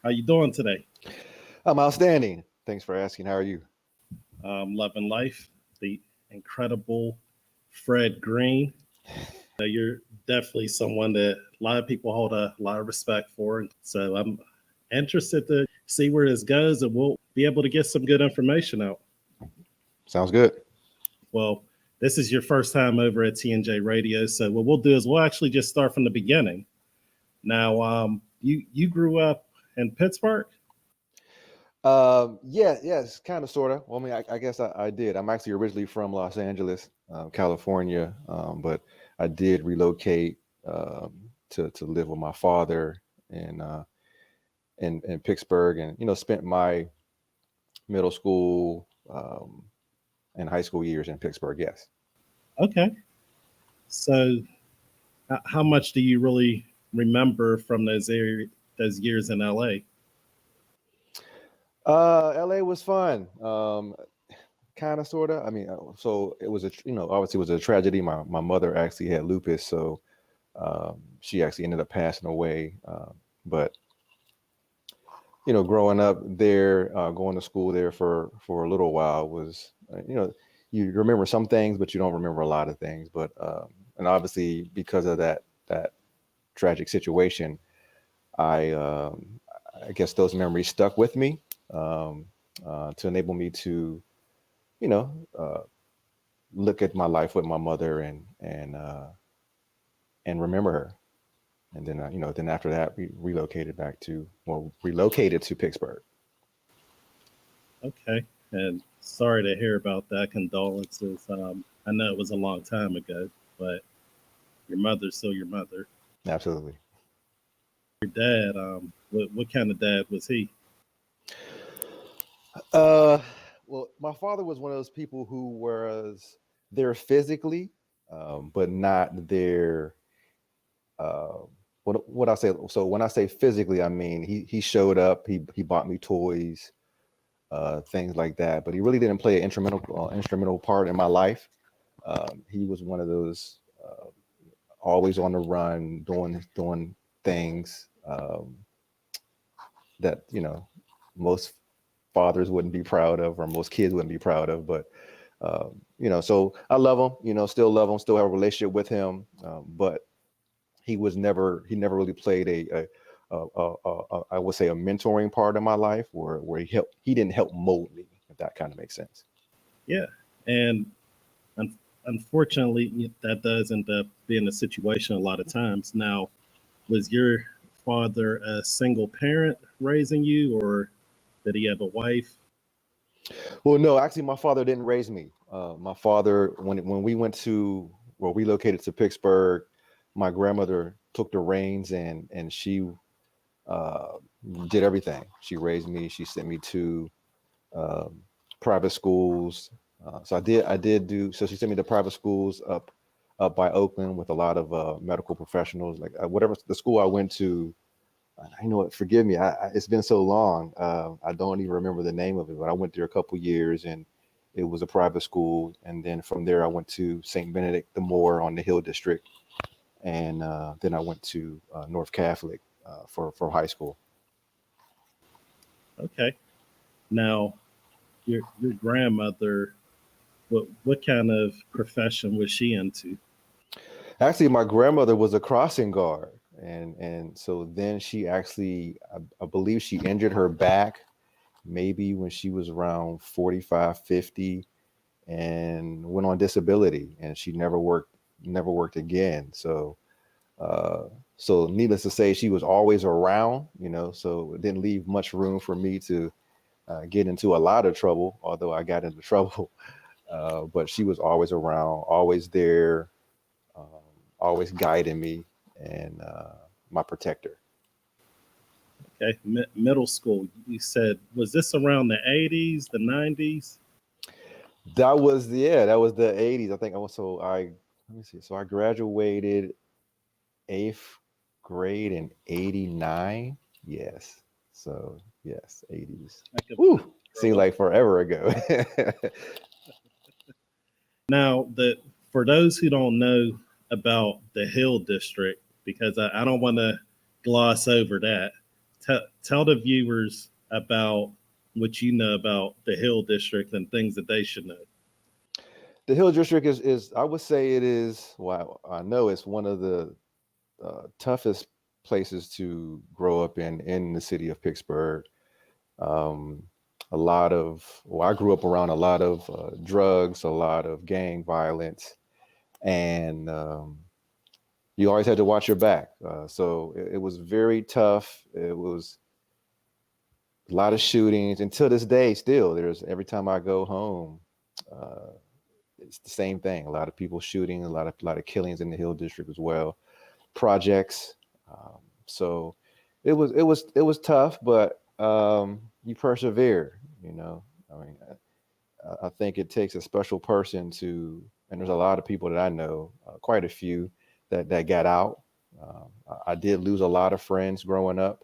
How you doing today? I'm outstanding. Thanks for asking. How are you? Loving life. The incredible Fred Green. You're definitely someone that a lot of people hold a lot of respect for. So I'm interested to see where this goes, and we'll be able to get some good information out. Sounds good. Well, this is your first time over at TNJ Radio, so what we'll do is we'll actually just start from the beginning. Now, you grew up in Pittsburgh. Yes, kind of, sort of. Well, I mean, I guess I did. I'm actually originally from Los Angeles, California, but I did relocate to live with my father in Pittsburgh, and spent my middle school and high school years in Pittsburgh. Yes. Okay, so how much do you really remember from those years in LA? LA was fun. Kind of, sort of. I mean, so it was obviously it was a tragedy. My mother actually had lupus, so she actually ended up passing away. But growing up there, going to school there for a little while was, you remember some things, but you don't remember a lot of things. But and obviously because of that tragic situation, I I guess those memories stuck with me, um, to enable me to you know uh, look at my life with my mother and remember her. And then then after that we relocated to Pittsburgh. Okay, and sorry to hear about that. Condolences. I know it was a long time ago, but your mother's still your mother. Absolutely. Your dad, what kind of dad was he? Uh, well, my father was one of those people who was there physically, but not there. Uh, what I say? So when I say physically, I mean he showed up. He bought me toys, things like that. But he really didn't play an instrumental part in my life. He was one of those always on the run, doing things that most fathers wouldn't be proud of, or most kids wouldn't be proud of. But so I love him. Still love him. Still have a relationship with him. But he never really played I would say a mentoring part in my life, where he didn't help mold me, if that kind of makes sense. Yeah, and un- unfortunately, that does end up being a situation a lot of times. Now, was your father a single parent raising you, or did he have a wife? Well, no, actually, my father didn't raise me. My father, when we went to, well, relocated to Pittsburgh, my grandmother took the reins, and she uh, did everything. She raised me. She sent me to um, private schools. So I did do. So she sent me to private schools up by Oakland with a lot of medical professionals. Like whatever the school I went to, I know it. Forgive me. It's been so long. I don't even remember the name of it. But I went there a couple years, and it was a private school. And then from there, I went to St. Benedict the Moor on the Hill District, and then I went to North Catholic for high school. Okay. Now, your grandmother, what kind of profession was she into? Actually, my grandmother was a crossing guard, and so then she actually, I believe she injured her back maybe when she was around 45, 50, and went on disability, and she never worked again. Uh, so needless to say, she was always around, so it didn't leave much room for me to get into a lot of trouble, although I got into trouble. But she was always around, always there, um, always guiding me, and my protector. Okay, middle school. You said, was this around the 80s, the 90s? That was the 80s. I think let me see. So I graduated eighth grade in 89. Yes. So yes, 80s. I could Woo! Seems grow up. like forever ago. Now, for those who don't know about the Hill District, because I don't want to gloss over that, Tell the viewers about what you know about the Hill District and things that they should know. The Hill District is I would say it is. Well, I know it's one of the toughest places to grow up in the city of Pittsburgh. Um, I grew up around a lot of drugs, a lot of gang violence, and you always had to watch your back. So it was very tough. It was a lot of shootings. Until this day, still, every time I go home, it's the same thing. A lot of people shooting, a lot of killings in the Hill District as well. Projects. So it was tough, but you persevere. I mean, I think it takes a special person and there's a lot of people that I know, quite a few that got out. I did lose a lot of friends growing up,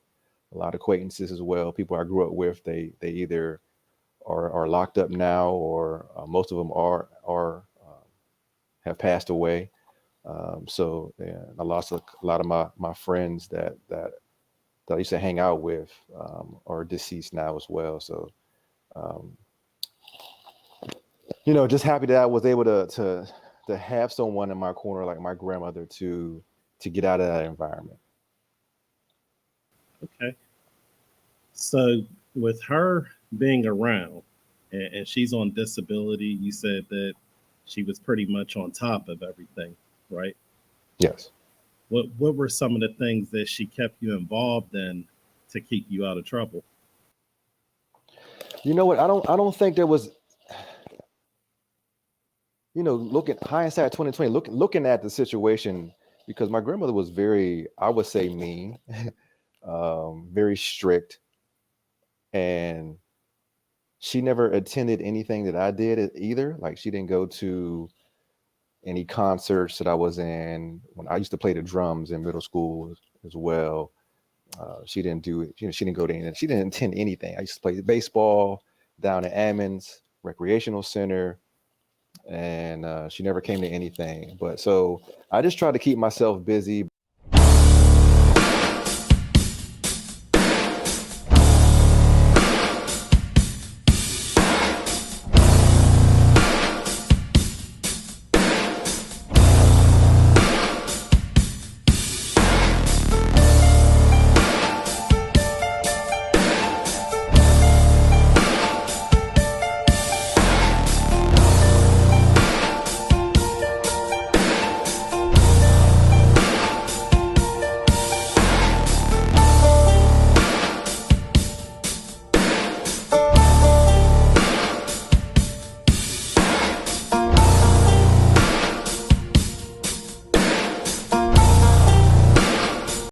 a lot of acquaintances as well. People I grew up with, they either are locked up now, or most of them have passed away. So yeah, I lost a lot of my friends that I used to hang out with, are deceased now as well. So, just happy that I was able to have someone in my corner like my grandmother to get out of that environment. Okay. So with her being around and she's on disability, you said that she was pretty much on top of everything, right? Yes. What were some of the things that she kept you involved in to keep you out of trouble? You know what? I don't think there was, looking hindsight 2020, looking at the situation, because my grandmother was very, I would say, mean, very strict, and she never attended anything that I did either. Like, she didn't go to any concerts that I was in. When I used to play the drums in middle school as well, she didn't do it. She didn't go to anything. She didn't attend anything. I used to play baseball down at Ammons Recreational Center, and she never came to anything. But so I just tried to keep myself busy.